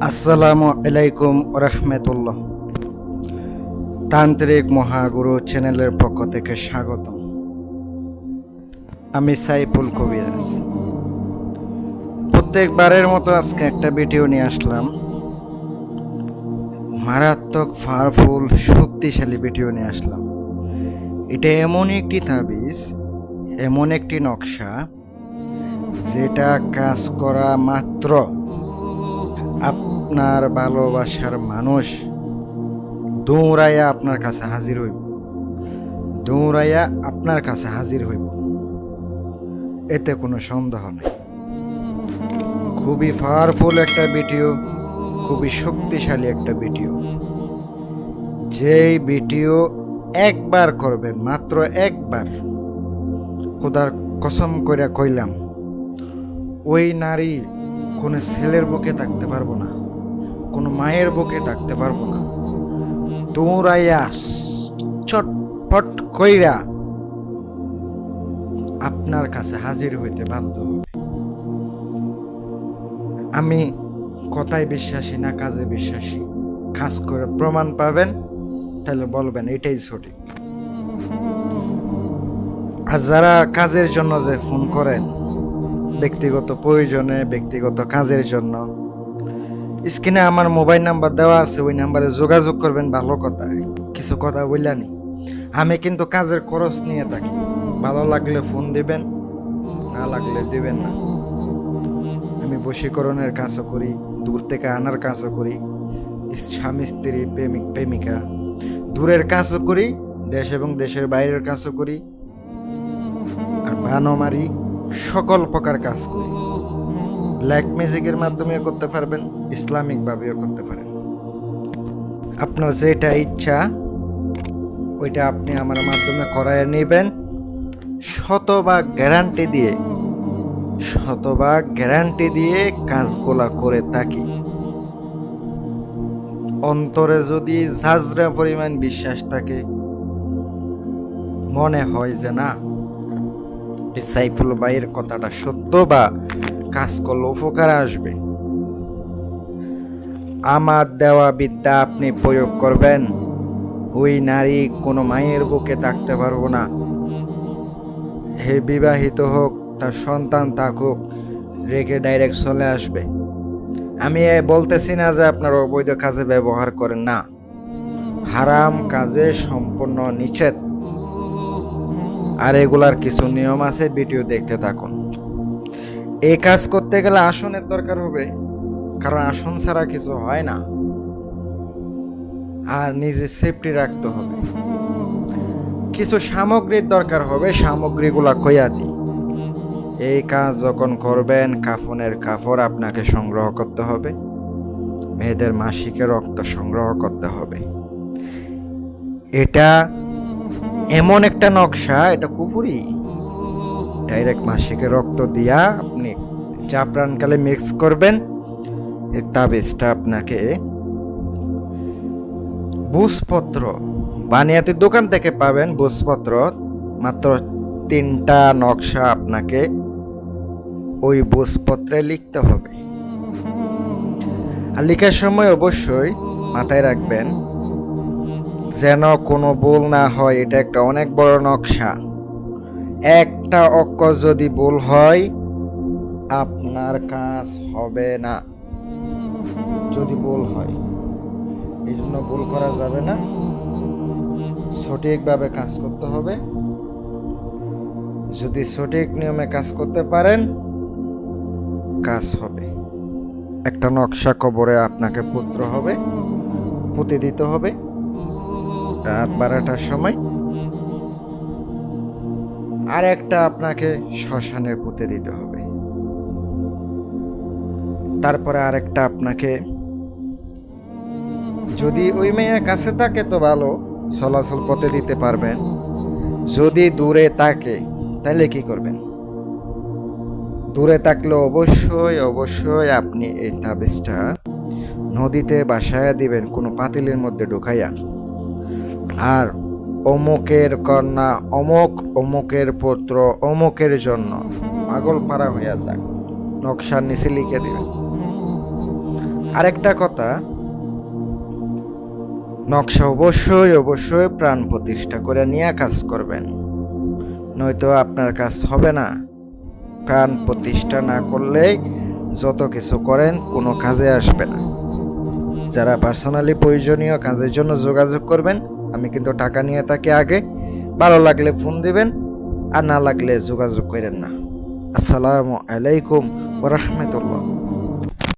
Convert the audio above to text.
আসসালামু আলাইকুম রহমতুল্লাহ। তান্ত্রিক মহাগুরু চ্যানেলের পক্ষ থেকে স্বাগতম। আমি সাইফুল কবিরাজ। প্রত্যেকবারের মতো আজকে একটা ভিডিও নিয়ে আসলাম। মারাত্মক পাওয়ারফুল শক্তিশালী ভিডিও নিয়ে আসলাম। এটা এমন একটি তাবিজ, এমন একটি নকশা, যেটা কাজ করা মাত্র আপনার ভালোবাসার মানুষ দৌড়াইয়া আপনার কাছে হাজির হইব। দৌড়াইয়া আপনার কাছে হাজির হইব, এতে কোনো সন্দেহ নেই। খুবই পাওয়ারফুল একটা ভিডিও, খুবই শক্তিশালী একটা ভিডিও। যেই ভিডিও একবার করবেন, মাত্র একবার, খোদার কসম করে কইলাম, ওই নারী কোনো ছেলের বুকে থাকতে পারবো না, কোনো মায়ের বুকে থাকতে পারবো না। দৌড়াইয়া চটপট কইরা আপনার কাছে হাজির হইতে বাধ্য হবে। আমি কথায় বিশ্বাসী না, কাজে বিশ্বাসী। কাজ করে প্রমাণ পাবেন, তাহলে বলবেন এটাই সঠিক। আর যারা কাজের জন্য যে ফোন করেন, ব্যক্তিগত প্রয়োজনে, ব্যক্তিগত কাজের জন্য, স্ক্রিনে আমার মোবাইল নাম্বার দেওয়া আছে, ওই নাম্বারে যোগাযোগ করবেন। ভালো কথা, কিছু কথা বললানি। আমি কিন্তু কাজের খরচ নিয়ে থাকি। ভালো লাগলে ফোন দিবেন, না লাগলে দিবেন না। আমি বশীকরণের কাজও করি, দূর থেকে আনার কাজও করি, স্বামী স্ত্রী প্রেমিক প্রেমিকা দূরের কাজও করি, দেশ এবং দেশের বাইরের কাজও করি, আর বানও মারি, সকল প্রকার কাজ করি। ব্ল্যাক ম্যাজিকের মাধ্যমেও করতে পারবেন, ইসলামিকভাবেও করতে পারেন। আপনার যেটা ইচ্ছা ওইটা আপনি আমার মাধ্যমে করায় নেবেন। শতভাগ গ্যারান্টি দিয়ে কাজগুলা করে থাকি। অন্তরে যদি ঝাঁঝরা পরিমাণ বিশ্বাস থাকে, মনে হয় যে না, সাইফুল ভাইয়ের কথাটা সত্য বা কাজ করলে উপকার আসবে, আমার দেওয়া বিদ্যা আপনি প্রয়োগ করবেন। ওই নারী কোনো মায়ের বুকে থাকতে পারবো না। হে বিবাহিত হোক, তার সন্তান থাকুক, রেখে ডাইরেক্ট চলে আসবে। আমি বলতেছি না যে আপনার অবৈধ কাজে ব্যবহার করেন, না, হারাম কাজে সম্পূর্ণ নিষেধ। আর এগুলার কিছু নিয়ম আছে, ভিডিও দেখতে থাকুন। এই কাজ করতে গেলে আসনের দরকার হবে, কারণ আসন ছাড়া কিছু হয় না। আর নিজে সেফটি রাখতে হবে। কিছু সামগ্রীর দরকার হবে, সামগ্রীগুলা কইয়া দিই। এই কাজ যখন করবেন, কাফনের কাপড় আপনাকে সংগ্রহ করতে হবে, মেয়েদের মাসিকের রক্ত সংগ্রহ করতে হবে। এটা এমন একটা নকশা, এটা কুফুরি। ডাইরেক্ট মাসিকের রক্ত দিয়া আপনি জাফরানকালে মিক্স করবেন। এই তাবিজটা আপনাকে বুঝপত্র বানিয়াতে দোকান থেকে পাবেন। বুঝপত্র মাত্র 3টা নকশা আপনাকে ওই বুঝপত্রে লিখতে হবে। আর লেখার সময় অবশ্যই মাথায় রাখবেন যেন কোনো ভুল না হয়। এটা একটা অনেক বড় নকশা। একটা অক্ষর যদি ভুল হয়, আপনার কাজ হবে না। যদি ভুল হয়, এই জন্য ভুল করা যাবে না। সঠিকভাবে কাজ করতে হবে। যদি সঠিক নিয়মে কাজ করতে পারেন, কাজ হবে। একটা নকশা কবরে আপনাকে পুত্র হবে, পুঁতে দিতে হবে রাত 12টার সময়। আর একটা আপনাকে শ্মশানে পুঁতে দিতে হবে। তারপরে আরেকটা আপনাকে, যদি ওই মেয়ের কাছে থাকে তো ভালো, চলাচল পথে দিতে পারবেন। যদি দূরে থাকে তাহলে কি করবেন? দূরে থাকলে অবশ্যই আপনি এই তাবিজটা নদীতে ভাসায়া দিবেন, কোনো পাতিলের মধ্যে ঢুকাইয়া। আর অমুকের কন্যা অমুকের পুত্র অমুকের জন্য পাগল পাড়া হইয়া যাক, নকশার নিচে লিখে দিবেন। আরেকটা কথা, নকশা অবশ্যই অবশ্যই প্রাণ প্রতিষ্ঠা করে নিয়ে কাজ করবেন, নয়তো আপনার কাজ হবে না। প্রাণ প্রতিষ্ঠা না করলে যত কিছু করেন কোনো কাজে আসবে না। যারা পার্সোনালি প্রয়োজনীয় কাজের জন্য যোগাযোগ করবেন, আমি কিন্তু টাকা নিয়ে থাকি আগে। ভালো লাগলে ফোন দিবেন, আর না লাগলে যোগাযোগ করেন না। আসসালামু আলাইকুম ওয়া রাহমাতুল্লাহ।